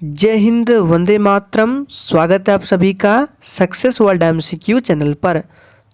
जय हिंद, वंदे मातरम। स्वागत है आप सभी का सक्सेस वर्ल्ड एमसीक्यू चैनल पर।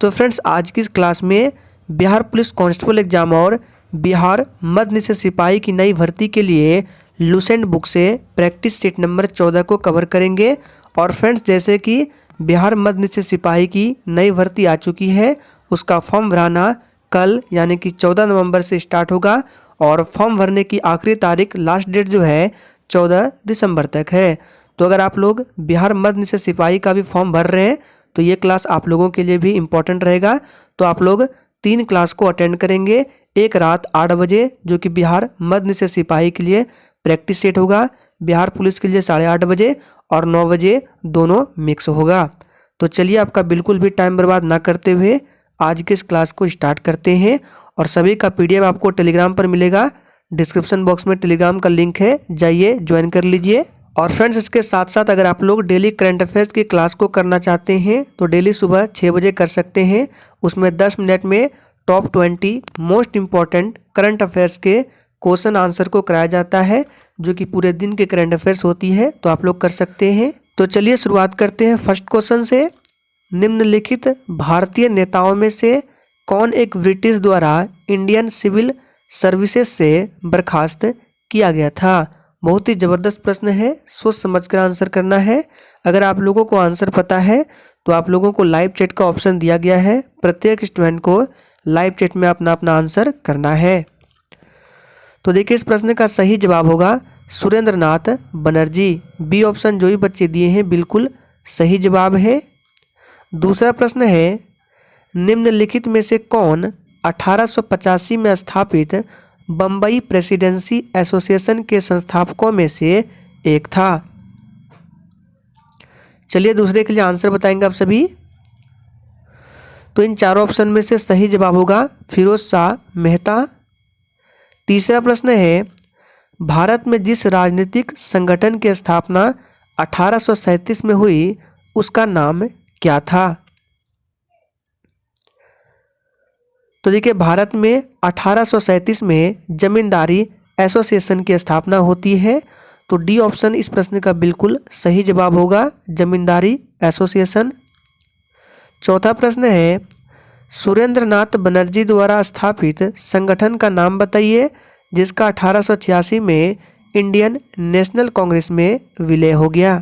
तो फ्रेंड्स, आज की इस क्लास में बिहार पुलिस कांस्टेबल एग्जाम और बिहार मध्य निषेध सिपाही की नई भर्ती के लिए लुसेंट बुक से प्रैक्टिस सेट नंबर 14 को कवर करेंगे। और फ्रेंड्स, जैसे कि बिहार मध्य निषेध सिपाही की नई भर्ती आ चुकी है, उसका फॉर्म भराना कल यानी कि 14 नवंबर से स्टार्ट होगा और फॉर्म भरने की आखिरी तारीख, लास्ट डेट जो है 14 दिसंबर तक है। तो अगर आप लोग बिहार मध्य निषेध सिपाही का भी फॉर्म भर रहे हैं तो ये क्लास आप लोगों के लिए भी इम्पोर्टेंट रहेगा। तो आप लोग 3 क्लास को अटेंड करेंगे। एक रात 8 बजे जो कि बिहार मध्य निषेध सिपाही के लिए प्रैक्टिस सेट होगा, बिहार पुलिस के लिए 8:30 बजे और 9 बजे दोनों मिक्स होगा। तो चलिए, आपका बिल्कुल भी टाइम बर्बाद ना करते हुए आज के इस क्लास को स्टार्ट करते हैं। और सभी का पीडीएफ आपको टेलीग्राम पर मिलेगा। डिस्क्रिप्शन बॉक्स में टेलीग्राम का लिंक है, जाइए ज्वाइन कर लीजिए। और फ्रेंड्स, इसके साथ साथ अगर आप लोग डेली करंट अफेयर्स की क्लास को करना चाहते हैं तो डेली सुबह 6 बजे कर सकते हैं। उसमें 10 मिनट में top 20 most important current affairs के क्वेश्चन आंसर को कराया जाता है, जो कि पूरे दिन के करंट अफेयर्स होती है, तो आप लोग कर सकते हैं। तो चलिए शुरुआत करते हैं फर्स्ट क्वेश्चन से। निम्नलिखित भारतीय नेताओं में से कौन एक ब्रिटिश द्वारा इंडियन सिविल सर्विसेज से बर्खास्त किया गया था? बहुत ही ज़बरदस्त प्रश्न है, सोच समझकर आंसर करना है। अगर आप लोगों को आंसर पता है तो आप लोगों को लाइव चैट का ऑप्शन दिया गया है। प्रत्येक स्टूडेंट को लाइव चैट में अपना अपना आंसर करना है। तो देखिए, इस प्रश्न का सही जवाब होगा सुरेंद्र नाथ बनर्जी। बी ऑप्शन जो ही बच्चे दिए हैं बिल्कुल सही जवाब है। दूसरा प्रश्न है, निम्नलिखित में से कौन 1885 में स्थापित बम्बई प्रेसिडेंसी एसोसिएशन के संस्थापकों में से एक था? चलिए दूसरे के लिए आंसर बताएंगे आप सभी। तो इन चारों ऑप्शन में से सही जवाब होगा फिरोज शाह मेहता। तीसरा प्रश्न है, भारत में जिस राजनीतिक संगठन की स्थापना 1837 में हुई उसका नाम क्या था? तो देखिए, भारत में 1837 में जमींदारी एसोसिएशन की स्थापना होती है। तो डी ऑप्शन इस प्रश्न का बिल्कुल सही जवाब होगा, जमींदारी एसोसिएशन। चौथा प्रश्न है, सुरेंद्र नाथ बनर्जी द्वारा स्थापित संगठन का नाम बताइए जिसका 1886 में इंडियन नेशनल कांग्रेस में विलय हो गया।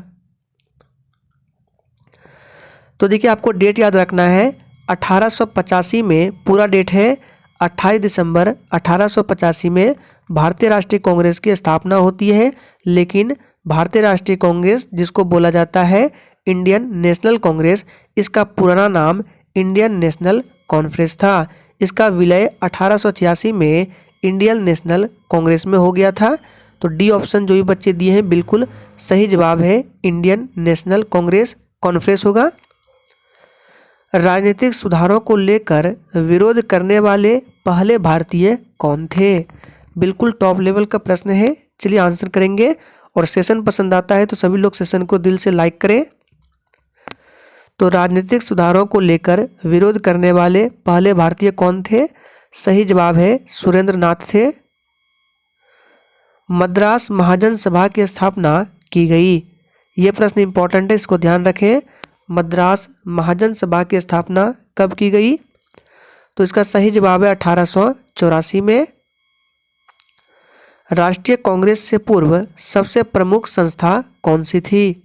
तो देखिए, आपको डेट याद रखना है। 1885 में पूरा डेट है 28 दिसंबर 1885 में भारतीय राष्ट्रीय कांग्रेस की स्थापना होती है। लेकिन भारतीय राष्ट्रीय कांग्रेस, जिसको बोला जाता है इंडियन नेशनल कांग्रेस, इसका पुराना नाम इंडियन नेशनल कॉन्फ्रेंस था। इसका विलय 1886 में इंडियन नेशनल कांग्रेस में हो गया था। तो डी ऑप्शन जो भी बच्चे दिए हैं बिल्कुल सही जवाब है, इंडियन नेशनल कांग्रेस कॉन्फ्रेंस होगा। राजनीतिक सुधारों को लेकर विरोध करने वाले पहले भारतीय कौन थे? बिल्कुल टॉप लेवल का प्रश्न है। चलिए आंसर करेंगे। और सेशन पसंद आता है तो सभी लोग सेशन को दिल से लाइक करें। तो राजनीतिक सुधारों को लेकर विरोध करने वाले पहले भारतीय कौन थे? सही जवाब है सुरेंद्र नाथ थे। मद्रास महाजन सभा की स्थापना की गई। ये प्रश्न इंपॉर्टेंट है, इसको ध्यान रखें। मद्रास महाजन सभा की स्थापना कब की गई? तो इसका सही जवाब है 1884 में। राष्ट्रीय कांग्रेस से पूर्व सबसे प्रमुख संस्था कौन सी थी?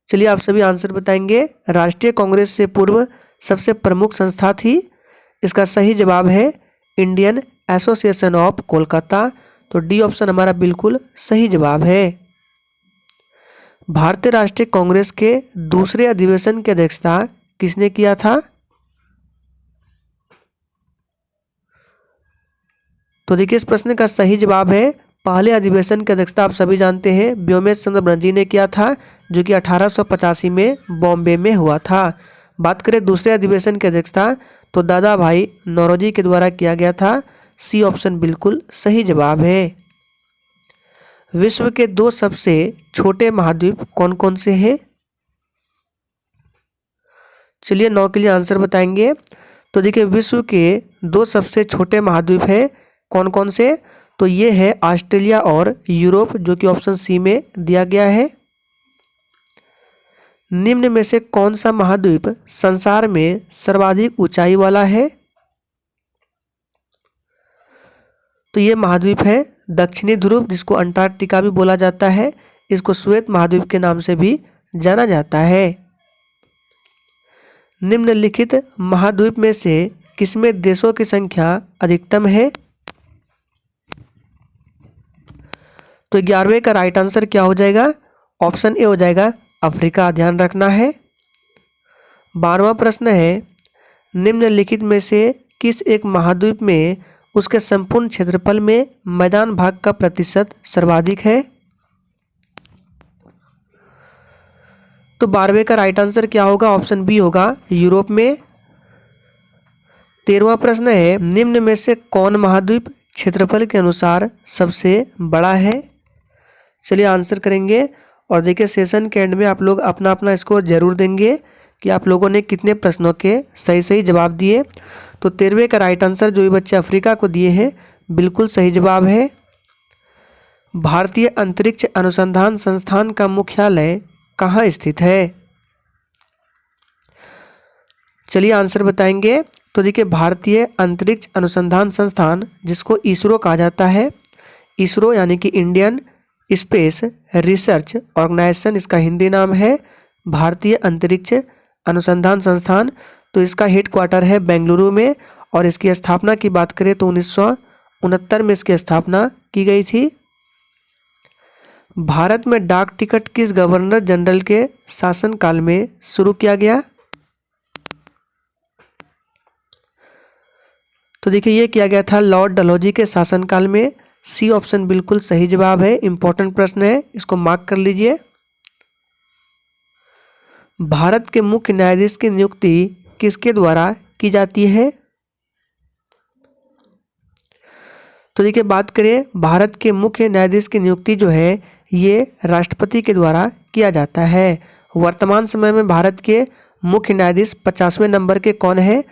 चलिए आप सभी आंसर बताएंगे। राष्ट्रीय कांग्रेस से पूर्व सबसे प्रमुख संस्था थी, इसका सही जवाब है इंडियन एसोसिएशन ऑफ कोलकाता। तो डी ऑप्शन हमारा बिल्कुल सही जवाब है। भारतीय राष्ट्रीय कांग्रेस के दूसरे अधिवेशन की अध्यक्षता किसने किया था? तो देखिए, इस प्रश्न का सही जवाब है पहले अधिवेशन की अध्यक्षता आप सभी जानते हैं व्योमेश चंद्र बनर्जी ने किया था, जो कि 1885 में बॉम्बे में हुआ था। बात करें दूसरे अधिवेशन की अध्यक्षता तो दादा भाई नौरोजी के द्वारा किया गया था। सी ऑप्शन बिल्कुल सही जवाब है। विश्व के 2 सबसे छोटे महाद्वीप कौन कौन से हैं? चलिए 9 के लिए आंसर बताएंगे। तो देखिए, विश्व के 2 सबसे छोटे महाद्वीप हैं कौन कौन से? तो ये है ऑस्ट्रेलिया और यूरोप, जो कि ऑप्शन सी में दिया गया है। निम्न में से कौन सा महाद्वीप संसार में सर्वाधिक ऊंचाई वाला है? तो ये महाद्वीप है दक्षिणी ध्रुव, जिसको अंटार्कटिका भी बोला जाता है। इसको श्वेत महाद्वीप के नाम से भी जाना जाता है। निम्नलिखित महाद्वीप में से किसमें देशों की संख्या अधिकतम है? तो 11वें का राइट आंसर क्या हो जाएगा? ऑप्शन ए हो जाएगा अफ्रीका, ध्यान रखना है। 12वां प्रश्न है, निम्नलिखित में से किस एक महाद्वीप में उसके संपूर्ण क्षेत्रफल में मैदान भाग का प्रतिशत सर्वाधिक है? तो 12वें का राइट आंसर क्या होगा? ऑप्शन बी होगा यूरोप में। 13वां प्रश्न है, निम्न में से कौन महाद्वीप क्षेत्रफल के अनुसार सबसे बड़ा है? चलिए आंसर करेंगे। और देखिए सेशन के एंड में आप लोग अपना अपना स्कोर जरूर देंगे कि आप लोगों ने कितने प्रश्नों के सही सही जवाब दिए। तो 13वें का राइट आंसर जो भी बच्चे अफ्रीका को दिए हैं बिल्कुल सही जवाब है। भारतीय अंतरिक्ष अनुसंधान संस्थान का मुख्यालय कहाँ स्थित है? चलिए आंसर बताएंगे। तो देखिए भारतीय अंतरिक्ष अनुसंधान संस्थान, जिसको इसरो कहा जाता है, इसरो यानी कि इंडियन स्पेस रिसर्च ऑर्गेनाइजेशन इसका हिंदी नाम है, भारतीय अंतरिक्ष अनुसंधान संस्थान। तो इसका हेडक्वार्टर है बेंगलुरु में, और इसकी स्थापना की बात करें तो 1969 में इसकी स्थापना की गई थी। भारत में डाक टिकट किस गवर्नर जनरल के शासनकाल में शुरू किया गया? तो देखिए ये किया गया था लॉर्ड डलहौजी के शासनकाल में। सी ऑप्शन बिल्कुल सही जवाब है। इंपॉर्टेंट प्रश्न है, इसको मार्क कर लीजिए। भारत के मुख्य न्यायाधीश की नियुक्ति किसके द्वारा की जाती है? तो देखिए बात करें भारत के मुख्य न्यायाधीश की नियुक्ति जो है ये राष्ट्रपति के द्वारा किया जाता है। वर्तमान समय में भारत के मुख्य न्यायाधीश 50वें नंबर के कौन है?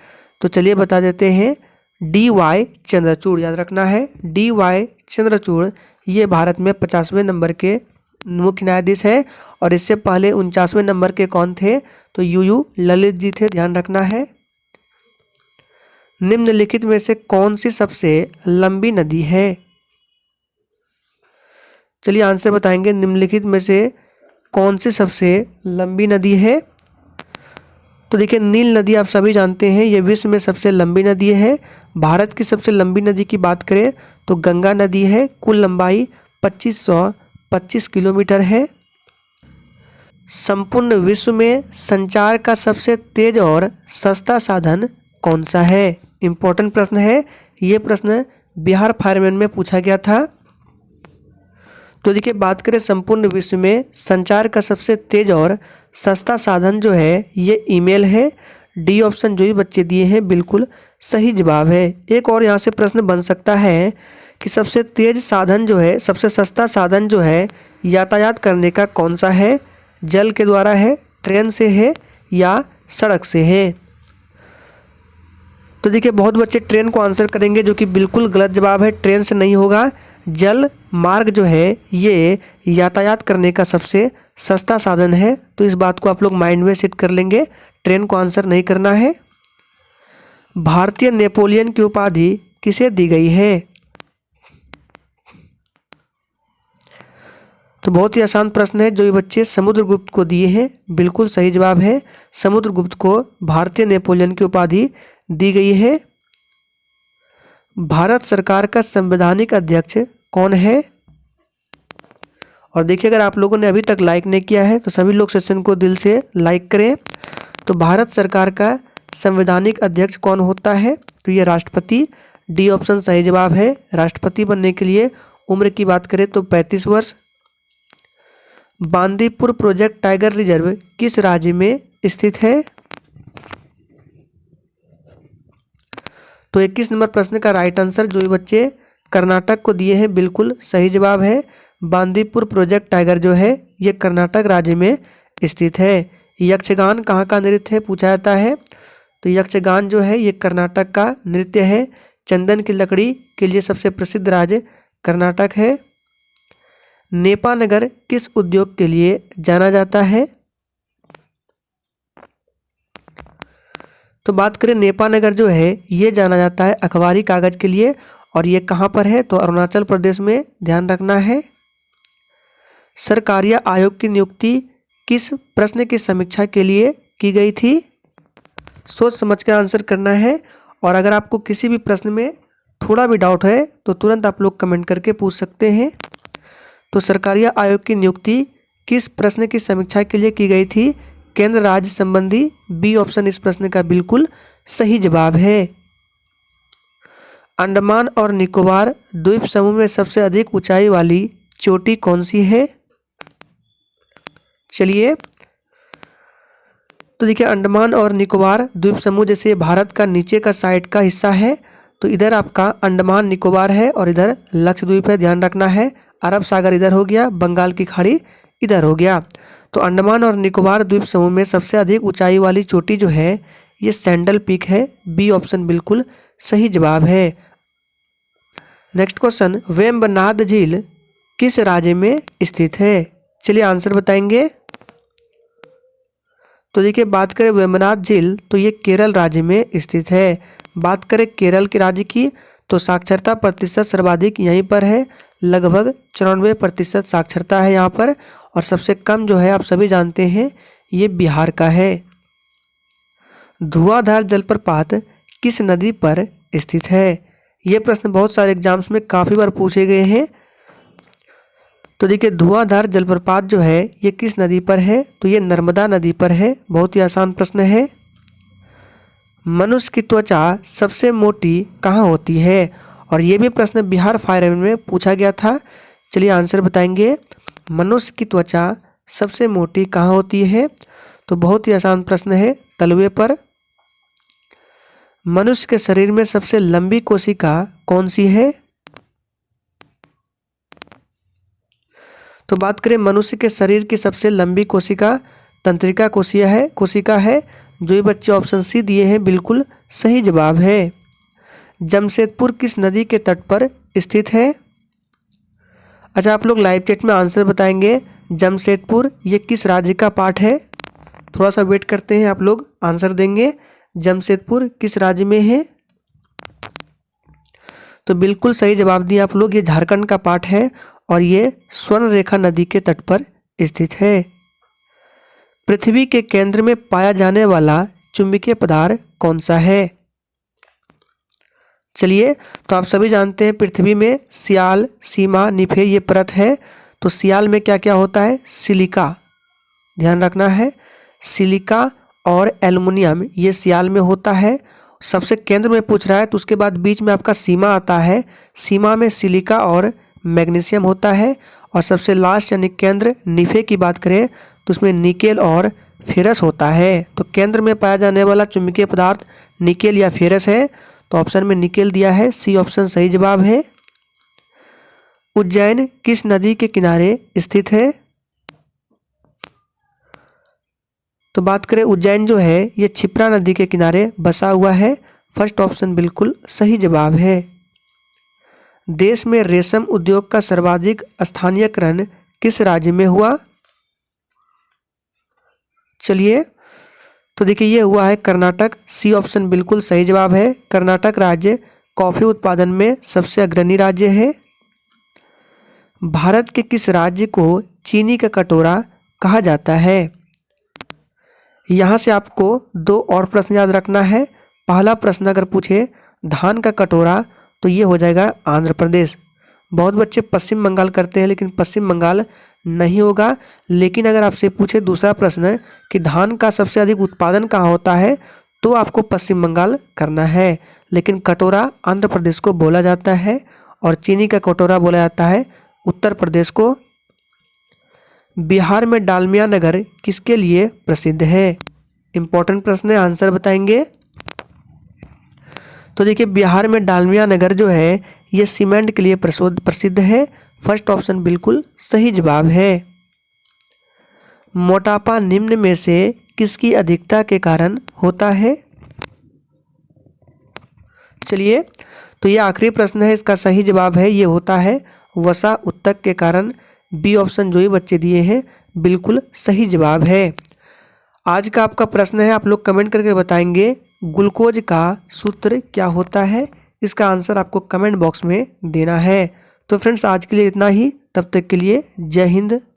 तो चलिए बता देते हैं, DY चंद्रचूड़, याद रखना है DY चंद्रचूड़ ये भारत में 50वें नंबर के मुख्य न्यायाधीश है। और इससे पहले 49वें नंबर के कौन थे? तो UU ललित जी थे, ध्यान रखना है। निम्नलिखित में से कौन सी सबसे लंबी नदी है? चलिए आंसर बताएंगे। निम्नलिखित में से कौन सी सबसे लंबी नदी है? तो देखिए नील नदी आप सभी जानते हैं, ये विश्व में सबसे लंबी नदी है। भारत की सबसे लंबी नदी की बात करें तो गंगा नदी है, कुल लंबाई 2525 किलोमीटर है। संपूर्ण विश्व में संचार का सबसे तेज और सस्ता साधन कौन सा है? इंपॉर्टेंट प्रश्न है, ये प्रश्न बिहार फायरमैन में पूछा गया था। तो देखिए बात करें संपूर्ण विश्व में संचार का सबसे तेज और सस्ता साधन जो है ये ईमेल है। डी ऑप्शन जो भी बच्चे दिए हैं बिल्कुल सही जवाब है। एक और यहाँ से प्रश्न बन सकता है कि सबसे तेज साधन जो है, सबसे सस्ता साधन जो है यातायात करने का कौन सा है? जल के द्वारा है, ट्रेन से है या सड़क से है? तो देखिए बहुत बच्चे ट्रेन को आंसर करेंगे, जो कि बिल्कुल गलत जवाब है। ट्रेन से नहीं होगा। जल मार्ग जो है ये यातायात करने का सबसे सस्ता साधन है। तो इस बात को आप लोग माइंड में सेट कर लेंगे, ट्रेन को आंसर नहीं करना है। भारतीय नेपोलियन की उपाधि किसे दी गई है? तो बहुत ही आसान प्रश्न है, जो ये बच्चे समुद्रगुप्त को दिए हैं बिल्कुल सही जवाब है। समुद्रगुप्त को भारतीय नेपोलियन की उपाधि दी गई है। भारत सरकार का संवैधानिक अध्यक्ष कौन है? और देखिए अगर आप लोगों ने अभी तक लाइक नहीं किया है तो सभी लोग सेशन को दिल से लाइक करें। तो भारत सरकार का संवैधानिक अध्यक्ष कौन होता है? तो ये राष्ट्रपति। डी ऑप्शन सही जवाब है। राष्ट्रपति बनने के लिए उम्र की बात करें तो 35 वर्ष। बांदीपुर प्रोजेक्ट टाइगर रिजर्व किस राज्य में स्थित है? तो 21 नंबर प्रश्न का राइट आंसर जो बच्चे कर्नाटक को दिए हैं बिल्कुल सही जवाब है। बांदीपुर प्रोजेक्ट टाइगर जो है ये कर्नाटक राज्य में स्थित है। यक्षगान कहाँ का नृत्य है पूछा जाता है। तो यक्षगान जो है ये कर्नाटक का नृत्य है। चंदन की लकड़ी के लिए सबसे प्रसिद्ध राज्य कर्नाटक है। नेपा नगर किस उद्योग के लिए जाना जाता है? तो बात करें नेपा नगर जो है ये जाना जाता है अखबारी कागज के लिए, और ये कहाँ पर है? तो अरुणाचल प्रदेश में, ध्यान रखना है। सरकारिया आयोग की नियुक्ति किस प्रश्न की समीक्षा के लिए की गई थी? सोच समझ कर आंसर करना है, और अगर आपको किसी भी प्रश्न में थोड़ा भी डाउट है तो तुरंत आप लोग कमेंट करके पूछ सकते हैं। तो सरकारिया आयोग की नियुक्ति किस प्रश्न की समीक्षा के लिए की गई थी? केंद्र राज्य संबंधी। बी ऑप्शन इस प्रश्न का बिल्कुल सही जवाब है। अंडमान और निकोबार द्वीप समूह में सबसे अधिक ऊंचाई वाली चोटी कौन सी है? चलिए, तो देखिए अंडमान और निकोबार द्वीप समूह जैसे भारत का नीचे का साइड का हिस्सा है, तो इधर आपका अंडमान निकोबार है और इधर लक्षद्वीप है, ध्यान रखना है। अरब सागर इधर हो गया, बंगाल की खाड़ी इधर हो गया। तो अंडमान और निकोबार द्वीप समूह में सबसे अधिक ऊंचाई वाली चोटी जो है ये सैंडल पीक है। बी ऑप्शन बिल्कुल सही जवाब है। नेक्स्ट क्वेश्चन, वेम्बनाड झील किस राज्य में स्थित है? चलिए आंसर बताएंगे। तो देखिए बात करें वेम्बनाड झील तो ये केरल राज्य में स्थित है। बात करें केरल के राज्य की तो साक्षरता प्रतिशत सर्वाधिक यहीं पर है, लगभग 94% साक्षरता है यहाँ पर, और सबसे कम जो है आप सभी जानते हैं ये बिहार का है। धुआंधार जलप्रपात किस नदी पर स्थित है? ये प्रश्न बहुत सारे एग्जाम्स में काफ़ी बार पूछे गए हैं। तो देखिए धुआंधार जलप्रपात जो है ये किस नदी पर है? तो ये नर्मदा नदी पर है। बहुत ही आसान प्रश्न है। मनुष्य की त्वचा सबसे मोटी कहाँ होती है? और ये भी प्रश्न बिहार फायर में पूछा गया था। चलिए आंसर बताएंगे। मनुष्य की त्वचा सबसे मोटी कहाँ होती है? तो बहुत ही आसान प्रश्न है, तलवे पर। मनुष्य के शरीर में सबसे लंबी कोशिका कौन सी है? तो बात करें मनुष्य के शरीर की सबसे लंबी कोशिका तंत्रिका कोशिका है। जो ये बच्चे ऑप्शन सी दिए हैं बिल्कुल सही जवाब है। जमशेदपुर किस नदी के तट पर स्थित है? अच्छा, आप लोग लाइव चैट में आंसर बताएंगे। जमशेदपुर ये किस राज्य का पार्ट है? थोड़ा सा वेट करते हैं, आप लोग आंसर देंगे। जमशेदपुर किस राज्य में है? तो बिल्कुल सही जवाब दिया आप लोग, ये झारखंड का पार्ट है और ये स्वर्ण रेखा नदी के तट पर स्थित है। पृथ्वी के केंद्र में पाया जाने वाला चुंबकीय पदार्थ कौन सा है? चलिए, तो आप सभी जानते हैं पृथ्वी में सियाल, सीमा, निफे ये परत है। तो सियाल में क्या क्या होता है? सिलिका, ध्यान रखना है। सिलिका और एल्युमिनियम ये सियाल में होता है। सबसे केंद्र में पूछ रहा है तो उसके बाद बीच में आपका सीमा आता है। सीमा में सिलिका और मैग्नीशियम होता है। और सबसे लास्ट यानी केंद्र निफे की बात करें तो उसमें निकेल और फेरस होता है। तो केंद्र में पाया जाने वाला चुंबकीय पदार्थ निकेल या फेरस है। तो ऑप्शन में निकेल दिया है, सी ऑप्शन सही जवाब है। उज्जैन किस नदी के किनारे स्थित है? तो बात करें उज्जैन जो है ये क्षिप्रा नदी के किनारे बसा हुआ है। फर्स्ट ऑप्शन बिल्कुल सही जवाब है। देश में रेशम उद्योग का सर्वाधिक स्थानीयकरण किस राज्य में हुआ? चलिए, तो देखिए ये हुआ है कर्नाटक। सी ऑप्शन बिल्कुल सही जवाब है। कर्नाटक राज्य कॉफी उत्पादन में सबसे अग्रणी राज्य है। भारत के किस राज्य को चीनी का कटोरा कहा जाता है? यहाँ से आपको दो और प्रश्न याद रखना है। पहला प्रश्न अगर पूछे धान का कटोरा तो ये हो जाएगा आंध्र प्रदेश। बहुत बच्चे पश्चिम बंगाल करते हैं लेकिन पश्चिम बंगाल नहीं होगा। लेकिन अगर आपसे पूछे दूसरा प्रश्न कि धान का सबसे अधिक उत्पादन कहाँ होता है तो आपको पश्चिम बंगाल करना है। लेकिन कटोरा आंध्र प्रदेश को बोला जाता है और चीनी का कटोरा बोला जाता है उत्तर प्रदेश को। बिहार में डालमिया नगर किसके लिए प्रसिद्ध है? इंपॉर्टेंट प्रश्न है, आंसर बताएंगे। तो देखिए बिहार में डालमिया नगर जो है ये सीमेंट के लिए प्रसिद्ध है। फर्स्ट ऑप्शन बिल्कुल सही जवाब है। मोटापा निम्न में से किसकी अधिकता के कारण होता है? चलिए, तो ये आखिरी प्रश्न है, इसका सही जवाब है ये होता है वसा उत्तक के कारण। बी ऑप्शन जो ही बच्चे दिए हैं बिल्कुल सही जवाब है। आज का आपका प्रश्न है, आप लोग कमेंट करके बताएंगे ग्लूकोज का सूत्र क्या होता है। इसका आंसर आपको कमेंट बॉक्स में देना है। तो फ्रेंड्स आज के लिए इतना ही, तब तक के लिए जय हिंद।